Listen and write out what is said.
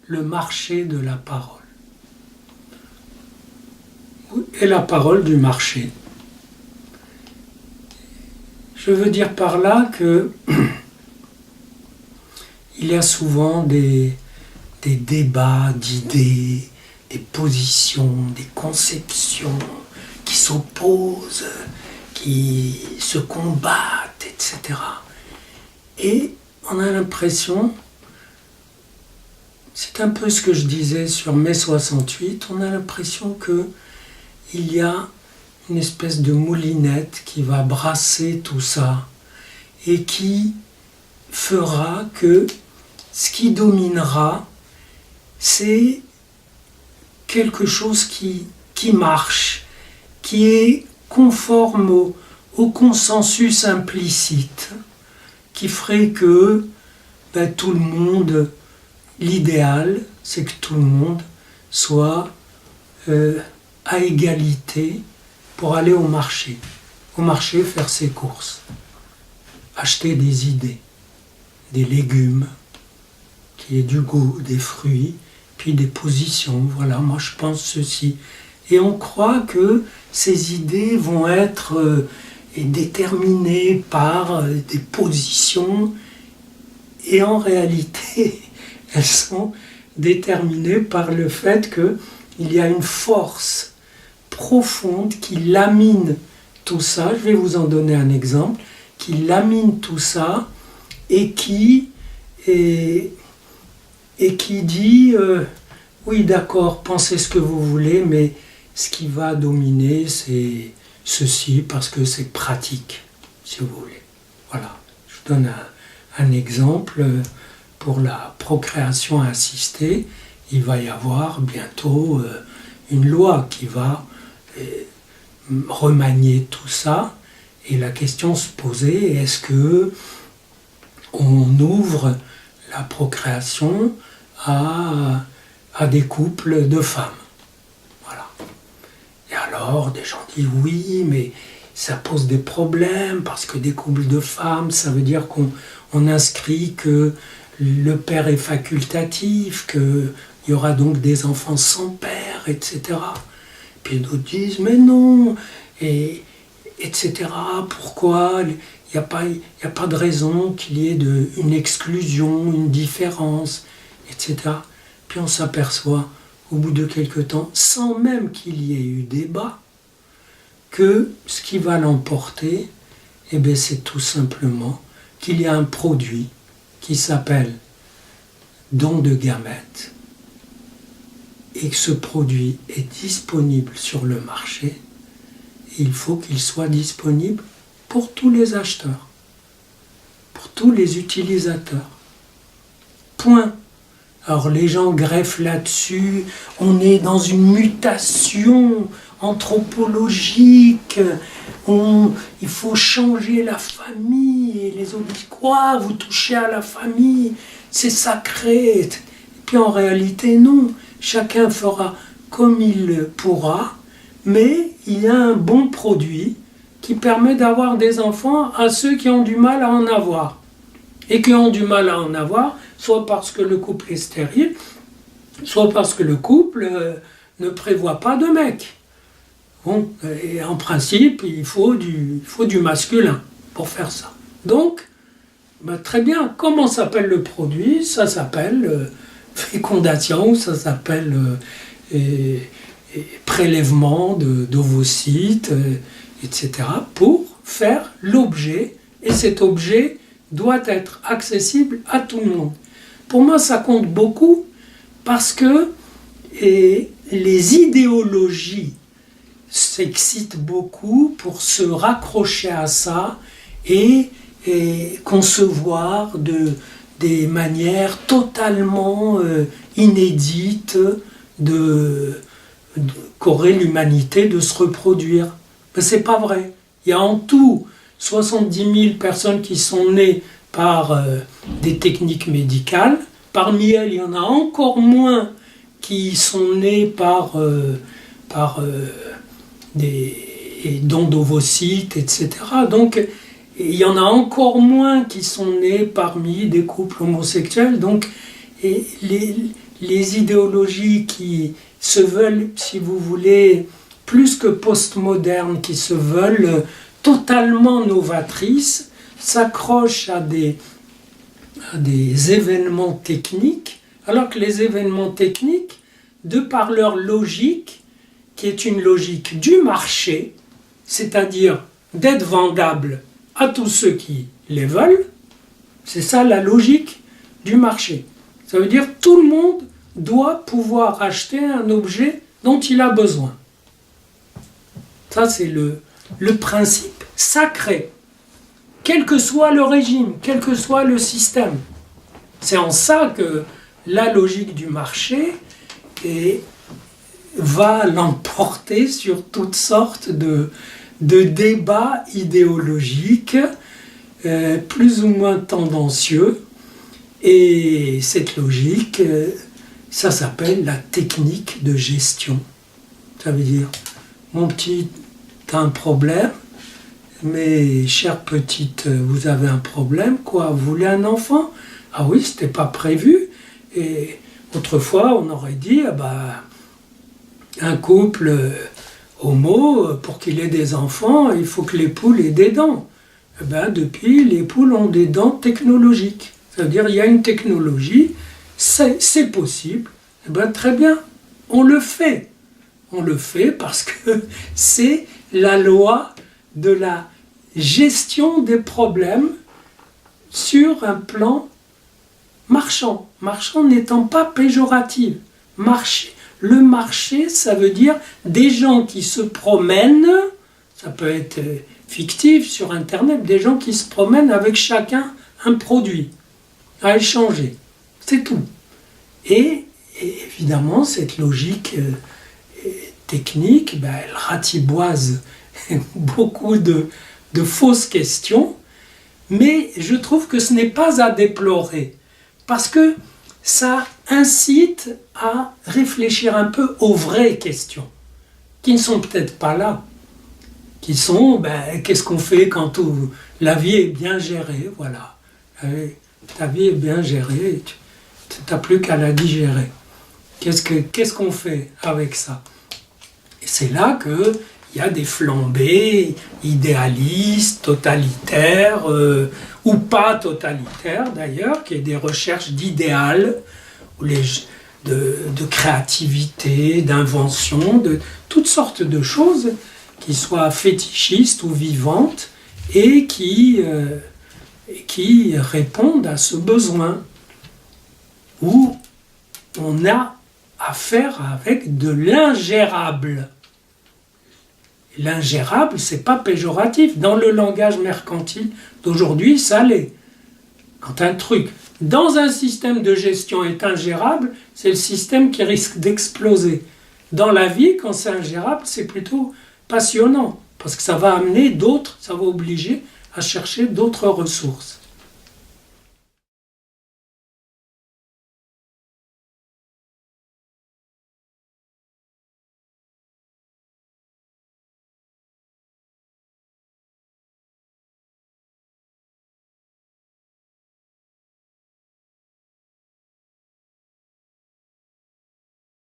le marché de la parole. Et la parole du marché. Je veux dire par là que il y a souvent des débats d'idées, des positions, des conceptions qui s'opposent, qui se combattent, etc. Et on a l'impression, c'est un peu ce que je disais sur mai 68, on a l'impression que il y a une espèce de moulinette qui va brasser tout ça et qui fera que ce qui dominera, c'est quelque chose qui marche, qui est conforme au consensus implicite, qui ferait que tout le monde, l'idéal, c'est que tout le monde soit à égalité pour aller au marché faire ses courses, acheter des idées, des légumes, qu'il y ait du goût, des fruits, puis des positions, voilà, moi je pense ceci. Et on croit que ces idées vont être déterminées par des positions, et en réalité, elles sont déterminées par le fait qu'il y a une force profonde qui lamine tout ça. Je vais vous en donner un exemple, qui lamine tout ça et qui dit oui d'accord, pensez ce que vous voulez, mais ce qui va dominer c'est ceci parce que c'est pratique, si vous voulez. Voilà, je donne un exemple pour la procréation assistée. Il va y avoir bientôt une loi qui va remanier tout ça, et la question se posait, est-ce que on ouvre la procréation à des couples de femmes? Voilà. Et alors, des gens disent oui, mais ça pose des problèmes, parce que des couples de femmes, ça veut dire qu'on inscrit que le père est facultatif, qu'il y aura donc des enfants sans père, etc. Puis d'autres disent, mais non, et etc. Pourquoi il n'y a pas de raison qu'il y ait une exclusion, une différence, etc. Puis on s'aperçoit, au bout de quelque temps, sans même qu'il y ait eu débat, que ce qui va l'emporter, c'est tout simplement qu'il y a un produit qui s'appelle don de gamètes, et que ce produit est disponible sur le marché, il faut qu'il soit disponible pour tous les acheteurs, pour tous les utilisateurs. Point. Alors les gens greffent là-dessus, on est dans une mutation anthropologique, il faut changer la famille, et les autres disent quoi, vous touchez à la famille, c'est sacré. Et puis en réalité non, chacun fera comme il pourra, mais il y a un bon produit qui permet d'avoir des enfants à ceux qui ont du mal à en avoir. Et qui ont du mal à en avoir, soit parce que le couple est stérile, soit parce que le couple ne prévoit pas de mec. Bon, et en principe, il faut du masculin pour faire ça. Donc, très bien, comment s'appelle le produit? Ça s'appelle fécondation, ça s'appelle prélèvement d'ovocytes, etc. pour faire l'objet, et cet objet doit être accessible à tout le monde. Pour moi, ça compte beaucoup parce que les idéologies s'excitent beaucoup pour se raccrocher à ça et concevoir des manières totalement inédites qu'aurait l'humanité de se reproduire. Mais c'est pas vrai. Il y a en tout 70 000 personnes qui sont nées par des techniques médicales. Parmi elles, il y en a encore moins qui sont nées par des dons d'ovocytes, etc. Donc, il y en a encore moins qui sont nés parmi des couples homosexuels. Donc, les idéologies qui se veulent, si vous voulez, plus que postmodernes, qui se veulent totalement novatrices, s'accrochent à des événements techniques, alors que les événements techniques, de par leur logique, qui est une logique du marché, c'est-à-dire d'être vendable à tous ceux qui les veulent, c'est ça la logique du marché. Ça veut dire que tout le monde doit pouvoir acheter un objet dont il a besoin. Ça, c'est le principe sacré, quel que soit le régime, quel que soit le système. C'est en ça que la logique du marché va l'emporter sur toutes sortes de débats idéologiques, plus ou moins tendancieux. Et cette logique, ça s'appelle la technique de gestion. Ça veut dire, mon petit, t'as un problème, mais chère petite, vous avez un problème, quoi, vous voulez un enfant? Ah oui, c'était pas prévu. Et autrefois, on aurait dit, un couple homo, pour qu'il ait des enfants, il faut que les poules aient des dents. Depuis, les poules ont des dents technologiques. C'est-à-dire, il y a une technologie, c'est possible. Très bien, on le fait. On le fait parce que c'est la loi de la gestion des problèmes sur un plan marchand. Marchand n'étant pas péjoratif. Le marché, ça veut dire des gens qui se promènent, ça peut être fictif sur Internet, des gens qui se promènent avec chacun un produit à échanger. C'est tout. Et évidemment, cette logique technique, elle ratiboise beaucoup de fausses questions, mais je trouve que ce n'est pas à déplorer, parce que ça incite à réfléchir un peu aux vraies questions, qui ne sont peut-être pas là, qui sont, qu'est-ce qu'on fait quand la vie est bien gérée, voilà. Ta vie est bien gérée, tu n'as plus qu'à la digérer. Qu'est-ce qu'on fait avec ça? Et c'est là qu'il y a des flambées idéalistes, totalitaires, ou pas totalitaires d'ailleurs, qui est des recherches d'idéal, de créativité, d'invention, de toutes sortes de choses qui soient fétichistes ou vivantes et qui répondent à ce besoin où on a affaire avec de l'ingérable. L'ingérable, c'est pas péjoratif. Dans le langage mercantile d'aujourd'hui, ça l'est. Quand un truc, dans un système de gestion, est ingérable, c'est le système qui risque d'exploser. Dans la vie, quand c'est ingérable, c'est plutôt passionnant, parce que ça va amener d'autres, ça va obliger à chercher d'autres ressources.